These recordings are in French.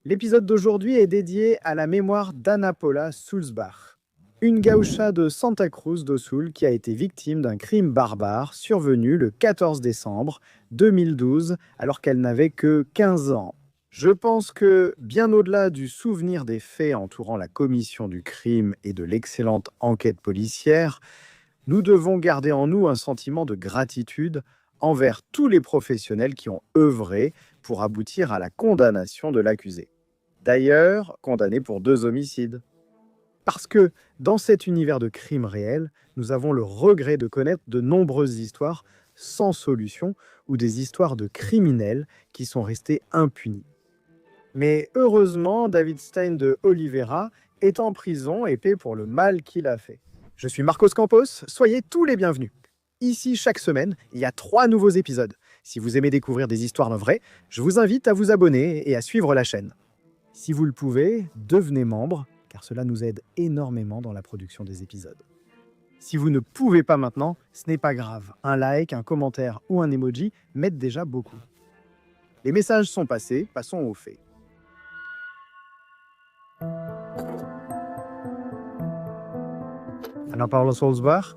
L'épisode d'aujourd'hui est dédié à la mémoire d'Anna Paula Sulzbach, une gaucha de Santa Cruz do Sul qui a été victime d'un crime barbare survenu le 14 décembre 2012 alors qu'elle n'avait que 15 ans. Je pense que, bien au-delà du souvenir des faits entourant la commission du crime et de l'excellente enquête policière, nous devons garder en nous un sentiment de gratitude envers tous les professionnels qui ont œuvré pour aboutir à la condamnation de l'accusé. D'ailleurs, condamné pour 2 homicides. Parce que, dans cet univers de crimes réels, nous avons le regret de connaître de nombreuses histoires sans solution ou des histoires de criminels qui sont restés impunis. Mais heureusement, David Stein de Oliveira est en prison et paie pour le mal qu'il a fait. Je suis Marcos Campos, soyez tous les bienvenus. Ici, chaque semaine, il y a 3 nouveaux épisodes. Si vous aimez découvrir des histoires vraies, je vous invite à vous abonner et à suivre la chaîne. Si vous le pouvez, devenez membre, car cela nous aide énormément dans la production des épisodes. Si vous ne pouvez pas maintenant, ce n'est pas grave. Un like, un commentaire ou un emoji m'aident déjà beaucoup. Les messages sont passés, passons aux faits. Anna Paula Sulzbach.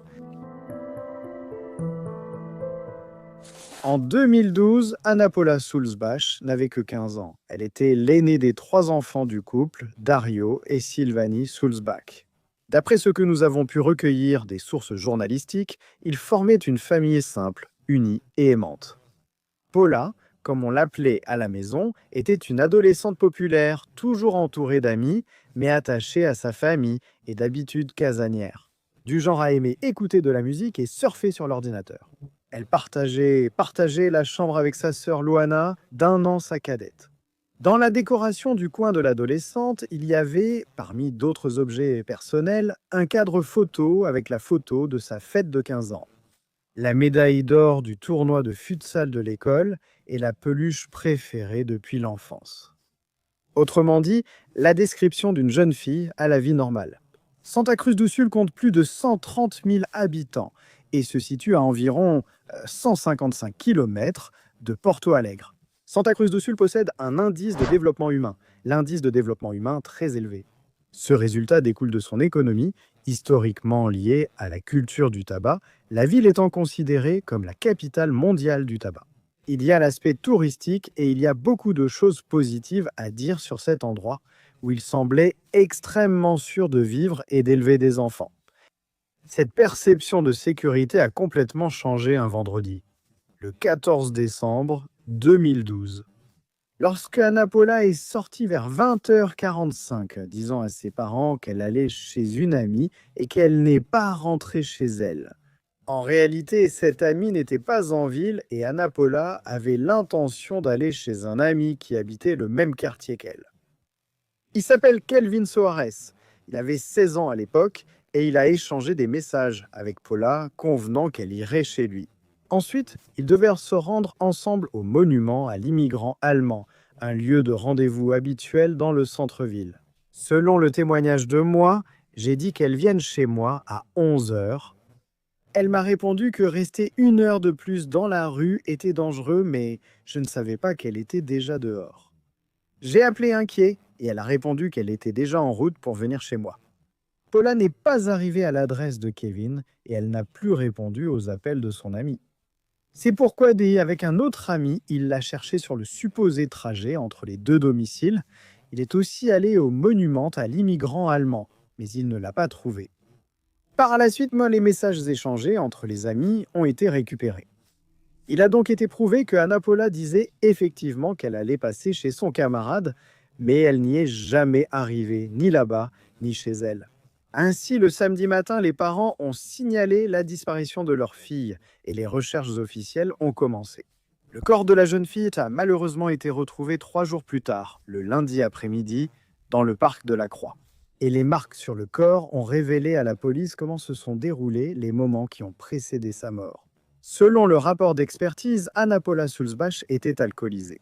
En 2012, Anna Paula Sulzbach n'avait que 15 ans. Elle était l'aînée des 3 enfants du couple, Dario et Sylvanie Sulzbach. D'après ce que nous avons pu recueillir des sources journalistiques, ils formaient une famille simple, unie et aimante. Paula, comme on l'appelait à la maison, était une adolescente populaire, toujours entourée d'amis, mais attachée à sa famille et d'habitudes casanières. Du genre à aimer écouter de la musique et surfer sur l'ordinateur. Elle partageait la chambre avec sa sœur Luana, d'1 an sa cadette. Dans la décoration du coin de l'adolescente, il y avait, parmi d'autres objets personnels, un cadre photo avec la photo de sa fête de 15 ans. La médaille d'or du tournoi de futsal de l'école et la peluche préférée depuis l'enfance. Autrement dit, la description d'une jeune fille à la vie normale. Santa Cruz do Sul compte plus de 130 000 habitants et se situe à environ 155 km de Porto Alegre. Santa Cruz do Sul possède un indice de développement humain, l'indice de développement humain très élevé. Ce résultat découle de son économie, historiquement liée à la culture du tabac, la ville étant considérée comme la capitale mondiale du tabac. Il y a l'aspect touristique et il y a beaucoup de choses positives à dire sur cet endroit où il semblait extrêmement sûr de vivre et d'élever des enfants. Cette perception de sécurité a complètement changé un vendredi, le 14 décembre 2012. Lorsque Anna Paula est sortie vers 20h45, disant à ses parents qu'elle allait chez une amie et qu'elle n'est pas rentrée chez elle. En réalité, cette amie n'était pas en ville et Anna Paula avait l'intention d'aller chez un ami qui habitait le même quartier qu'elle. Il s'appelle Kelvin Soares. Il avait 16 ans à l'époque et il a échangé des messages avec Paula, convenant qu'elle irait chez lui. Ensuite, ils devaient se rendre ensemble au monument à l'immigrant allemand, un lieu de rendez-vous habituel dans le centre-ville. Selon le témoignage de moi, j'ai dit qu'elle vienne chez moi à 11h. Elle m'a répondu que rester 1 heure de plus dans la rue était dangereux, mais je ne savais pas qu'elle était déjà dehors. J'ai appelé inquiet et elle a répondu qu'elle était déjà en route pour venir chez moi. Paula n'est pas arrivée à l'adresse de Kevin et elle n'a plus répondu aux appels de son ami. C'est pourquoi, avec un autre ami, il l'a cherché sur le supposé trajet entre les 2 domiciles. Il est aussi allé au monument à l'immigrant allemand, mais il ne l'a pas trouvé. Par la suite, les messages échangés entre les amis ont été récupérés. Il a donc été prouvé que Anna Paula disait effectivement qu'elle allait passer chez son camarade, mais elle n'y est jamais arrivée, ni là-bas, ni chez elle. Ainsi, le samedi matin, les parents ont signalé la disparition de leur fille et les recherches officielles ont commencé. Le corps de la jeune fille a malheureusement été retrouvé 3 jours plus tard, le lundi après-midi, dans le parc de la Croix. Et les marques sur le corps ont révélé à la police comment se sont déroulés les moments qui ont précédé sa mort. Selon le rapport d'expertise, Anna Paula Sulzbach était alcoolisée.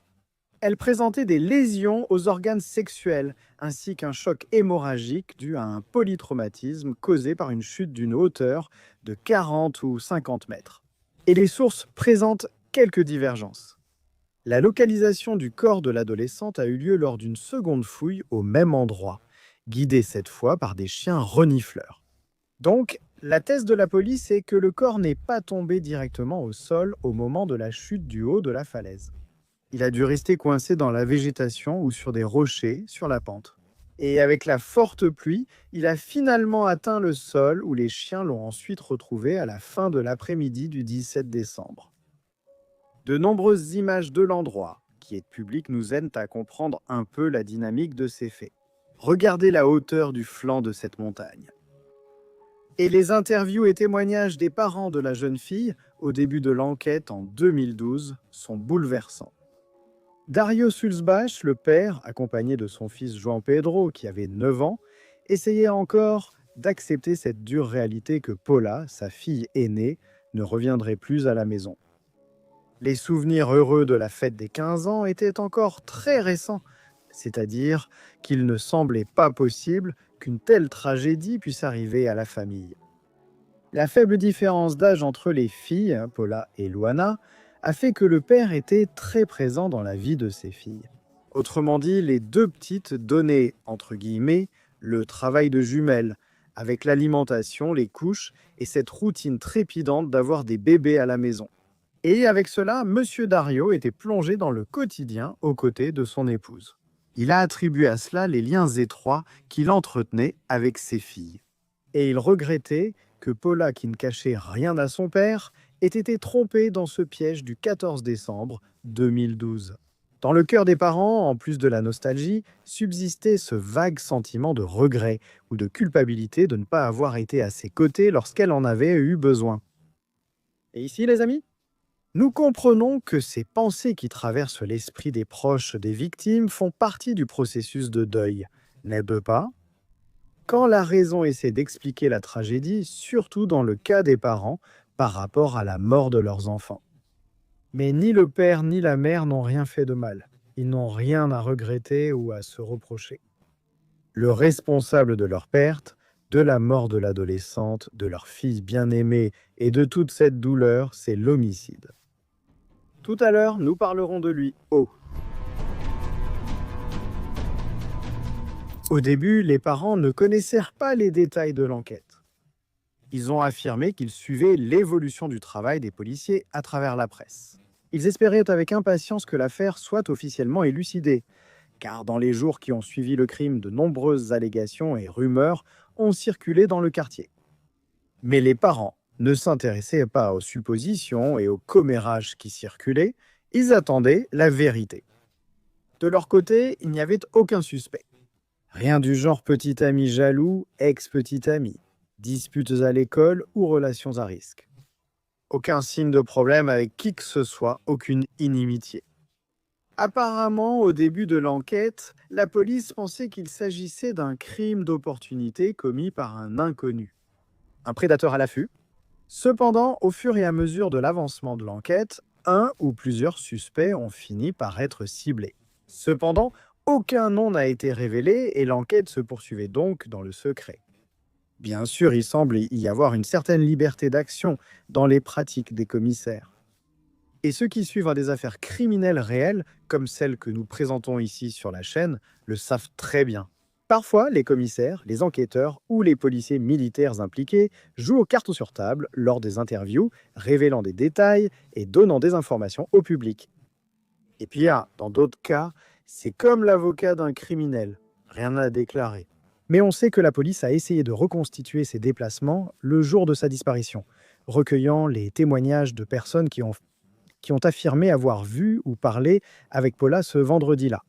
Elle présentait des lésions aux organes sexuels, ainsi qu'un choc hémorragique dû à un polytraumatisme causé par une chute d'une hauteur de 40 ou 50 mètres. Et les sources présentent quelques divergences. La localisation du corps de l'adolescente a eu lieu lors d'une seconde fouille au même endroit, guidée cette fois par des chiens renifleurs. Donc, la thèse de la police est que le corps n'est pas tombé directement au sol au moment de la chute du haut de la falaise. Il a dû rester coincé dans la végétation ou sur des rochers sur la pente. Et avec la forte pluie, il a finalement atteint le sol où les chiens l'ont ensuite retrouvé à la fin de l'après-midi du 17 décembre. De nombreuses images de l'endroit, qui est public, nous aident à comprendre un peu la dynamique de ces faits. Regardez la hauteur du flanc de cette montagne. Et les interviews et témoignages des parents de la jeune fille, au début de l'enquête en 2012, sont bouleversants. Dario Sulzbach, le père, accompagné de son fils João Pedro, qui avait 9 ans, essayait encore d'accepter cette dure réalité que Paula, sa fille aînée, ne reviendrait plus à la maison. Les souvenirs heureux de la fête des 15 ans étaient encore très récents, c'est-à-dire qu'il ne semblait pas possible qu'une telle tragédie puisse arriver à la famille. La faible différence d'âge entre les filles, Paula et Luana, a fait que le père était très présent dans la vie de ses filles. Autrement dit, les deux petites donnaient, entre guillemets, le travail de jumelles, avec l'alimentation, les couches et cette routine trépidante d'avoir des bébés à la maison. Et avec cela, Monsieur Dario était plongé dans le quotidien aux côtés de son épouse. Il a attribué à cela les liens étroits qu'il entretenait avec ses filles. Et il regrettait que Paula, qui ne cachait rien à son père, ait été trompée dans ce piège du 14 décembre 2012. Dans le cœur des parents, en plus de la nostalgie, subsistait ce vague sentiment de regret ou de culpabilité de ne pas avoir été à ses côtés lorsqu'elle en avait eu besoin. Et ici, les amis, nous comprenons que ces pensées qui traversent l'esprit des proches des victimes font partie du processus de deuil, n'est-ce pas? Quand la raison essaie d'expliquer la tragédie, surtout dans le cas des parents, par rapport à la mort de leurs enfants. Mais ni le père ni la mère n'ont rien fait de mal. Ils n'ont rien à regretter ou à se reprocher. Le responsable de leur perte, de la mort de l'adolescente, de leur fille bien-aimée et de toute cette douleur, c'est l'homicide. Tout à l'heure, nous parlerons de lui. Au début, les parents ne connaissaient pas les détails de l'enquête. Ils ont affirmé qu'ils suivaient l'évolution du travail des policiers à travers la presse. Ils espéraient avec impatience que l'affaire soit officiellement élucidée, car dans les jours qui ont suivi le crime, de nombreuses allégations et rumeurs ont circulé dans le quartier. Mais les parents ne s'intéressaient pas aux suppositions et aux commérages qui circulaient, ils attendaient la vérité. De leur côté, il n'y avait aucun suspect. Rien du genre petit ami jaloux, ex-petit ami, disputes à l'école ou relations à risque. Aucun signe de problème avec qui que ce soit, aucune inimitié. Apparemment, au début de l'enquête, la police pensait qu'il s'agissait d'un crime d'opportunité commis par un inconnu. Un prédateur à l'affût. Cependant, au fur et à mesure de l'avancement de l'enquête, un ou plusieurs suspects ont fini par être ciblés. Cependant, aucun nom n'a été révélé et l'enquête se poursuivait donc dans le secret. Bien sûr, il semble y avoir une certaine liberté d'action dans les pratiques des commissaires. Et ceux qui suivent des affaires criminelles réelles, comme celles que nous présentons ici sur la chaîne, le savent très bien. Parfois, les commissaires, les enquêteurs ou les policiers militaires impliqués jouent aux cartes sur table lors des interviews, révélant des détails et donnant des informations au public. Et puis, dans d'autres cas, c'est comme l'avocat d'un criminel, rien à déclarer. Mais on sait que la police a essayé de reconstituer ses déplacements le jour de sa disparition, recueillant les témoignages de personnes qui ont affirmé avoir vu ou parlé avec Paula ce vendredi-là.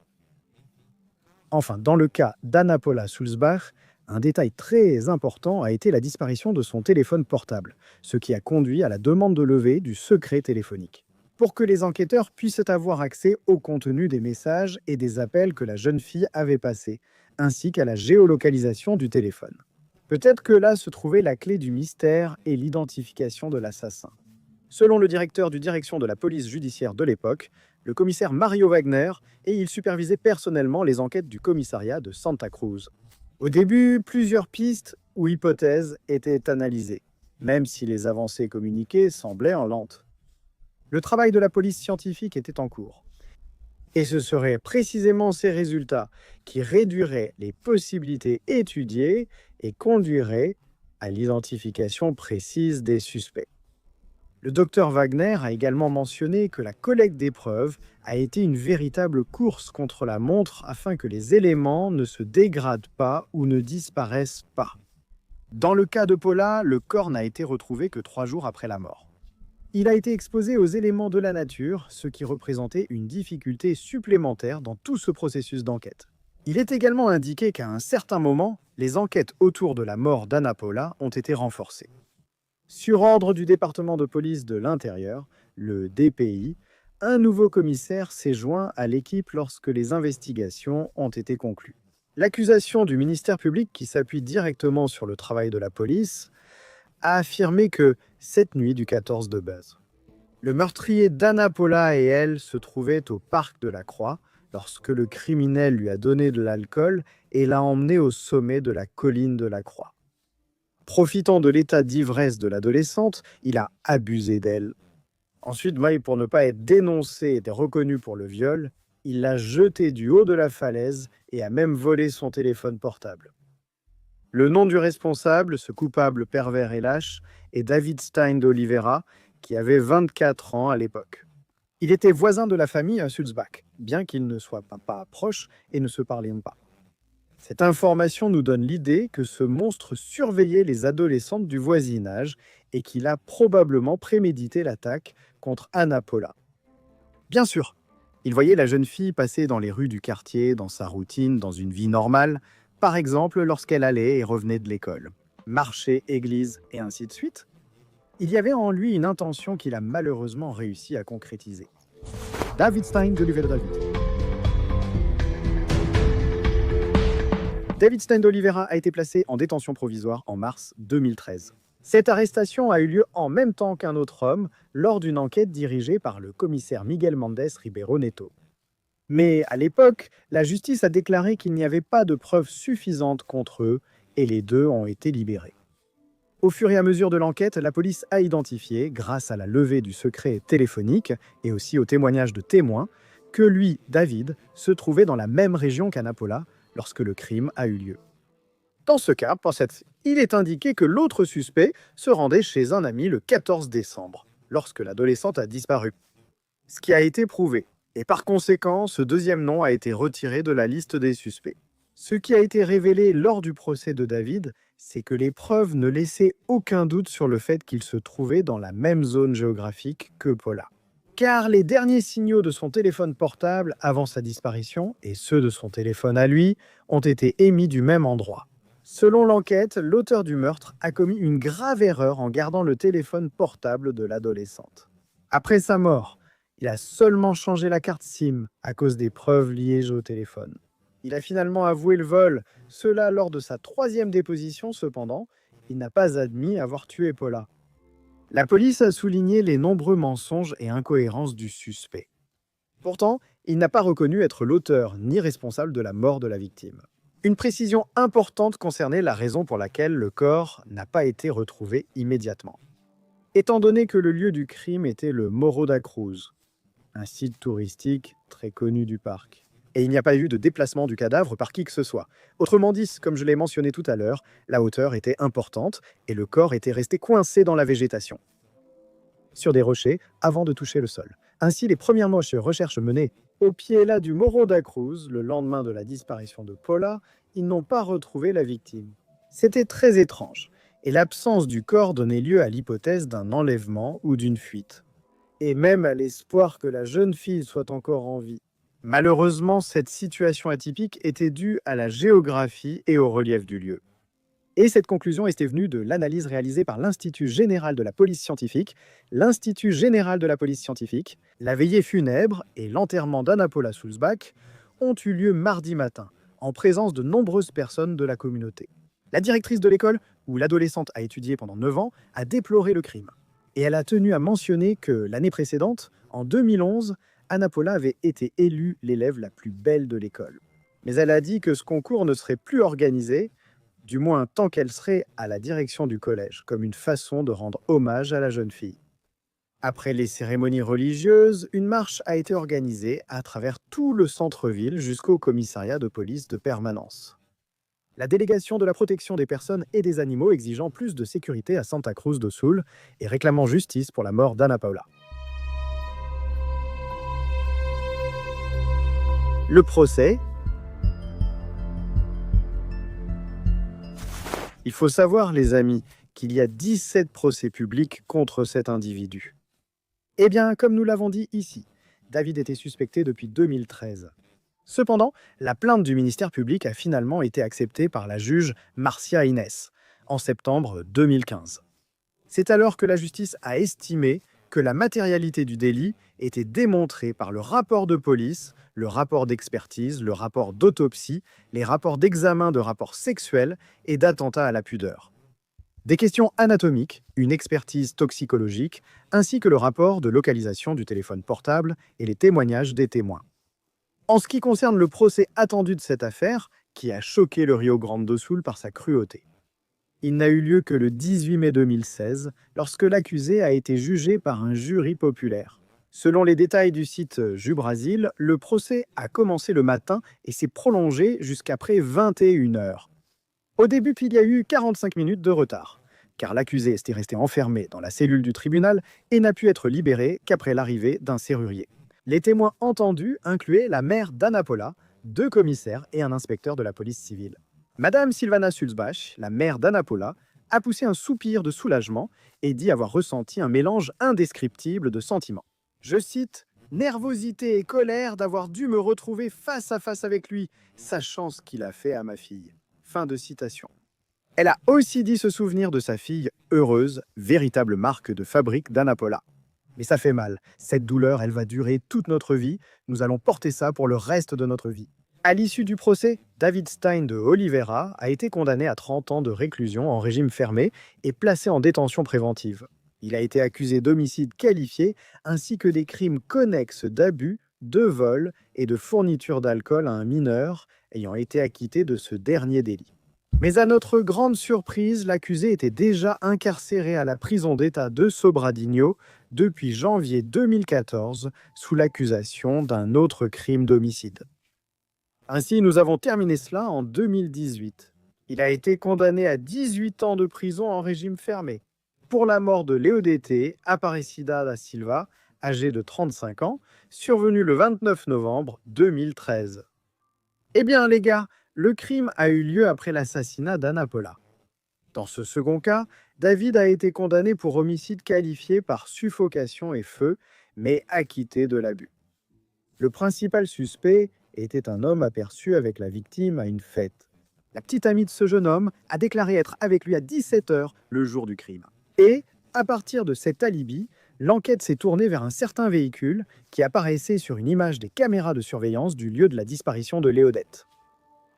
Enfin, dans le cas d'Anna Paula Sulzbach, un détail très important a été la disparition de son téléphone portable, ce qui a conduit à la demande de levée du secret téléphonique, pour que les enquêteurs puissent avoir accès au contenu des messages et des appels que la jeune fille avait passés, ainsi qu'à la géolocalisation du téléphone. Peut-être que là se trouvait la clé du mystère et l'identification de l'assassin. Selon le directeur du direction de la police judiciaire de l'époque, le commissaire Mario Wagner, et il supervisait personnellement les enquêtes du commissariat de Santa Cruz. Au début, plusieurs pistes ou hypothèses étaient analysées, même si les avancées communiquées semblaient en lente. Le travail de la police scientifique était en cours. Et ce seraient précisément ces résultats qui réduiraient les possibilités étudiées et conduiraient à l'identification précise des suspects. Le docteur Wagner a également mentionné que la collecte des preuves a été une véritable course contre la montre afin que les éléments ne se dégradent pas ou ne disparaissent pas. Dans le cas de Paula, le corps n'a été retrouvé que 3 jours après la mort. Il a été exposé aux éléments de la nature, ce qui représentait une difficulté supplémentaire dans tout ce processus d'enquête. Il est également indiqué qu'à un certain moment, les enquêtes autour de la mort d'Anna Paula ont été renforcées. Sur ordre du département de police de l'Intérieur, le DPI, un nouveau commissaire s'est joint à l'équipe lorsque les investigations ont été conclues. L'accusation du ministère public, qui s'appuie directement sur le travail de la police, a affirmé que cette nuit du 14 de base, le meurtrier d'Anna Paula et elle se trouvaient au parc de la Croix lorsque le criminel lui a donné de l'alcool et l'a emmené au sommet de la colline de la Croix. Profitant de l'état d'ivresse de l'adolescente, il a abusé d'elle. Ensuite, pour ne pas être dénoncé et reconnu pour le viol, il l'a jetée du haut de la falaise et a même volé son téléphone portable. Le nom du responsable, ce coupable pervers et lâche, est David Stein d'Oliveira, qui avait 24 ans à l'époque. Il était voisin de la famille à Sulzbach, bien qu'ils ne soient pas proches et ne se parlaient pas. Cette information nous donne l'idée que ce monstre surveillait les adolescentes du voisinage et qu'il a probablement prémédité l'attaque contre Anna Paula. Bien sûr, il voyait la jeune fille passer dans les rues du quartier, dans sa routine, dans une vie normale, par exemple lorsqu'elle allait et revenait de l'école, marché, église et ainsi de suite. Il y avait en lui une intention qu'il a malheureusement réussi à concrétiser. David Stein d'Oliveira. David Stein d'Oliveira a été placé en détention provisoire en mars 2013. Cette arrestation a eu lieu en même temps qu'un autre homme lors d'une enquête dirigée par le commissaire Miguel Mendes Ribeiro Neto. Mais à l'époque, la justice a déclaré qu'il n'y avait pas de preuves suffisantes contre eux et les deux ont été libérés. Au fur et à mesure de l'enquête, la police a identifié, grâce à la levée du secret téléphonique et aussi aux témoignages de témoins, que lui, David, se trouvait dans la même région qu'Anna Paula lorsque le crime a eu lieu. Dans ce cas, il est indiqué que l'autre suspect se rendait chez un ami le 14 décembre, lorsque l'adolescente a disparu. Ce qui a été prouvé. Et par conséquent, ce deuxième nom a été retiré de la liste des suspects. Ce qui a été révélé lors du procès de David, c'est que les preuves ne laissaient aucun doute sur le fait qu'il se trouvait dans la même zone géographique que Paula. Car les derniers signaux de son téléphone portable avant sa disparition, et ceux de son téléphone à lui, ont été émis du même endroit. Selon l'enquête, l'auteur du meurtre a commis une grave erreur en gardant le téléphone portable de l'adolescente. Après sa mort, il a seulement changé la carte SIM à cause des preuves liées au téléphone. Il a finalement avoué le vol, cela lors de sa 3e déposition cependant, il n'a pas admis avoir tué Paula. La police a souligné les nombreux mensonges et incohérences du suspect. Pourtant, il n'a pas reconnu être l'auteur ni responsable de la mort de la victime. Une précision importante concernait la raison pour laquelle le corps n'a pas été retrouvé immédiatement. Étant donné que le lieu du crime était le Morro da Cruz, un site touristique très connu du parc. Et il n'y a pas eu de déplacement du cadavre par qui que ce soit. Autrement dit, comme je l'ai mentionné tout à l'heure, la hauteur était importante et le corps était resté coincé dans la végétation, sur des rochers, avant de toucher le sol. Ainsi, les premières recherches menées au pied là du Morro da Cruz, le lendemain de la disparition de Paula, ils n'ont pas retrouvé la victime. C'était très étrange, et l'absence du corps donnait lieu à l'hypothèse d'un enlèvement ou d'une fuite, et même à l'espoir que la jeune fille soit encore en vie. Malheureusement, cette situation atypique était due à la géographie et au relief du lieu. Et cette conclusion était venue de l'analyse réalisée par l'Institut général de la police scientifique. L'Institut général de la police scientifique, la veillée funèbre et l'enterrement d'Anna Paula Sulzbach ont eu lieu mardi matin, en présence de nombreuses personnes de la communauté. La directrice de l'école, où l'adolescente a étudié pendant 9 ans, a déploré le crime. Et elle a tenu à mentionner que l'année précédente, en 2011, Anna Paula avait été élue l'élève la plus belle de l'école. Mais elle a dit que ce concours ne serait plus organisé, du moins tant qu'elle serait à la direction du collège, comme une façon de rendre hommage à la jeune fille. Après les cérémonies religieuses, une marche a été organisée à travers tout le centre-ville jusqu'au commissariat de police de permanence. La délégation de la protection des personnes et des animaux exigeant plus de sécurité à Santa Cruz do Sul et réclamant justice pour la mort d'Ana Paula. Le procès. Il faut savoir, les amis, qu'il y a 17 procès publics contre cet individu. Eh bien, comme nous l'avons dit ici, David était suspecté depuis 2013. Cependant, la plainte du ministère public a finalement été acceptée par la juge Marcia Inès en septembre 2015. C'est alors que la justice a estimé que la matérialité du délit était démontrée par le rapport de police, le rapport d'expertise, le rapport d'autopsie, les rapports d'examen de rapports sexuels et d'attentats à la pudeur. Des questions anatomiques, une expertise toxicologique, ainsi que le rapport de localisation du téléphone portable et les témoignages des témoins. En ce qui concerne le procès attendu de cette affaire, qui a choqué le Rio Grande do Sul par sa cruauté. Il n'a eu lieu que le 18 mai 2016, lorsque l'accusé a été jugé par un jury populaire. Selon les détails du site Jubrasil, le procès a commencé le matin et s'est prolongé jusqu'après 21 heures. Au début, il y a eu 45 minutes de retard, car l'accusé était resté enfermé dans la cellule du tribunal et n'a pu être libéré qu'après l'arrivée d'un serrurier. Les témoins entendus incluaient la mère d'Ana Paula, 2 commissaires et un inspecteur de la police civile. Madame Silvana Sulzbach, la mère d'Ana Paula, a poussé un soupir de soulagement et dit avoir ressenti un mélange indescriptible de sentiments. Je cite « Nervosité et colère d'avoir dû me retrouver face à face avec lui, sachant ce qu'il a fait à ma fille. » Fin de citation. Elle a aussi dit se souvenir de sa fille heureuse, véritable marque de fabrique d'Ana Paula. Mais ça fait mal. Cette douleur, elle va durer toute notre vie. Nous allons porter ça pour le reste de notre vie. À l'issue du procès, David Stein de Oliveira a été condamné à 30 ans de réclusion en régime fermé et placé en détention préventive. Il a été accusé d'homicide qualifié ainsi que des crimes connexes d'abus, de vol et de fourniture d'alcool à un mineur ayant été acquitté de ce dernier délit. Mais à notre grande surprise, l'accusé était déjà incarcéré à la prison d'État de Sobradinho depuis janvier 2014 sous l'accusation d'un autre crime d'homicide. Ainsi, nous avons terminé cela en 2018. Il a été condamné à 18 ans de prison en régime fermé pour la mort de Leodete Aparecida da Silva, âgé de 35 ans, survenu le 29 novembre 2013. Eh bien les gars, le crime a eu lieu après l'assassinat d'Ana Paula. Dans ce second cas, David a été condamné pour homicide qualifié par suffocation et feu, mais acquitté de l'abus. Le principal suspect était un homme aperçu avec la victime à une fête. La petite amie de ce jeune homme a déclaré être avec lui à 17 h le jour du crime. Et, à partir de cet alibi, l'enquête s'est tournée vers un certain véhicule qui apparaissait sur une image des caméras de surveillance du lieu de la disparition de Leodete.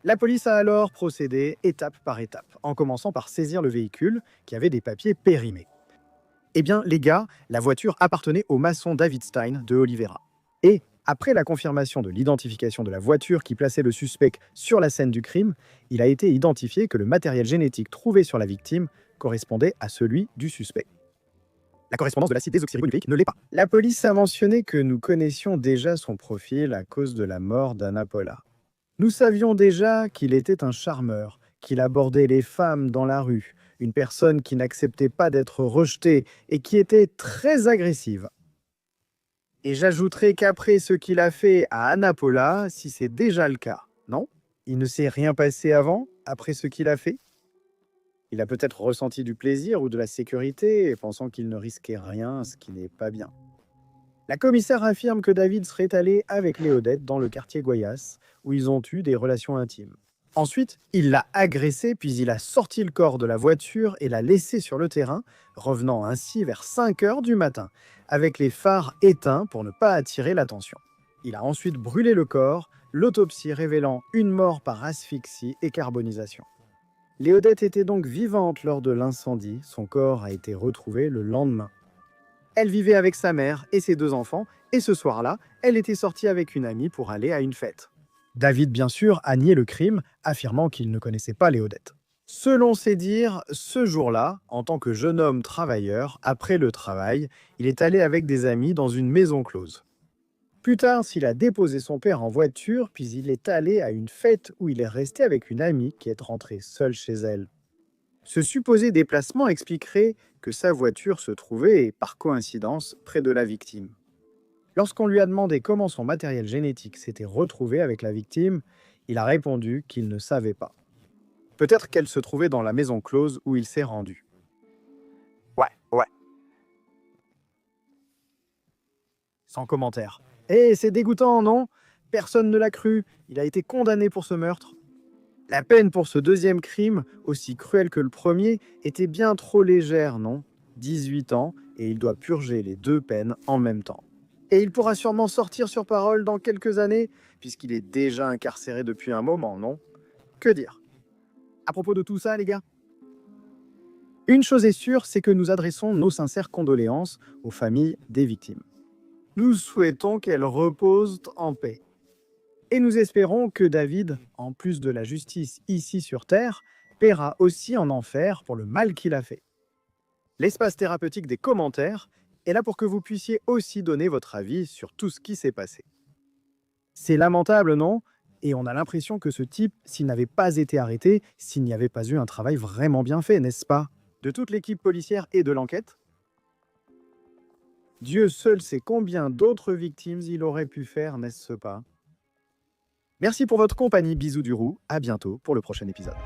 La police a alors procédé étape par étape, en commençant par saisir le véhicule qui avait des papiers périmés. Eh bien, les gars, la voiture appartenait au maçon David Stein de Oliveira. Et, après la confirmation de l'identification de la voiture qui plaçait le suspect sur la scène du crime, il a été identifié que le matériel génétique trouvé sur la victime correspondait à celui du suspect. La correspondance de l'acide désoxyribonucléique ne l'est pas. La police a mentionné que nous connaissions déjà son profil à cause de la mort d'Ana Paula. Nous savions déjà qu'il était un charmeur, qu'il abordait les femmes dans la rue, une personne qui n'acceptait pas d'être rejetée et qui était très agressive. Et j'ajouterai qu'après ce qu'il a fait à Ana Paula, si c'est déjà le cas, non? Il ne s'est rien passé avant, après ce qu'il a fait? Il a peut-être ressenti du plaisir ou de la sécurité, pensant qu'il ne risquait rien, ce qui n'est pas bien. La commissaire affirme que David serait allé avec Leodete dans le quartier Guayas, où ils ont eu des relations intimes. Ensuite, il l'a agressée, puis il a sorti le corps de la voiture et l'a laissé sur le terrain, revenant ainsi vers 5 h du matin, avec les phares éteints pour ne pas attirer l'attention. Il a ensuite brûlé le corps, l'autopsie révélant une mort par asphyxie et carbonisation. Leodete était donc vivante lors de l'incendie, son corps a été retrouvé le lendemain. Elle vivait avec sa mère et ses 2 enfants, et ce soir-là, elle était sortie avec une amie pour aller à une fête. David, bien sûr, a nié le crime, affirmant qu'il ne connaissait pas Leodete. Selon ses dires, ce jour-là, en tant que jeune homme travailleur, après le travail, il est allé avec des amis dans une maison close. Plus tard, s'il a déposé son père en voiture, puis il est allé à une fête où il est resté avec une amie qui est rentrée seule chez elle. Ce supposé déplacement expliquerait que sa voiture se trouvait, par coïncidence, près de la victime. Lorsqu'on lui a demandé comment son matériel génétique s'était retrouvé avec la victime, il a répondu qu'il ne savait pas. Peut-être qu'elle se trouvait dans la maison close où il s'est rendu. Ouais. Sans commentaire. C'est dégoûtant, non? Personne ne l'a cru. Il a été condamné pour ce meurtre. La peine pour ce deuxième crime, aussi cruel que le premier, était bien trop légère, non? 18 ans, et il doit purger les 2 peines en même temps. Et il pourra sûrement sortir sur parole dans quelques années, puisqu'il est déjà incarcéré depuis un moment, non? Que dire? À propos de tout ça, les gars, une chose est sûre, c'est que nous adressons nos sincères condoléances aux familles des victimes. Nous souhaitons qu'elles reposent en paix. Et nous espérons que David, en plus de la justice ici sur Terre, paiera aussi en enfer pour le mal qu'il a fait. L'espace thérapeutique des commentaires est là pour que vous puissiez aussi donner votre avis sur tout ce qui s'est passé. C'est lamentable, non? Et on a l'impression que ce type, s'il n'avait pas été arrêté, s'il n'y avait pas eu un travail vraiment bien fait, n'est-ce pas? De toute l'équipe policière et de l'enquête? Dieu seul sait combien d'autres victimes il aurait pu faire, n'est-ce pas? Merci pour votre compagnie, bisous du roux, à bientôt pour le prochain épisode.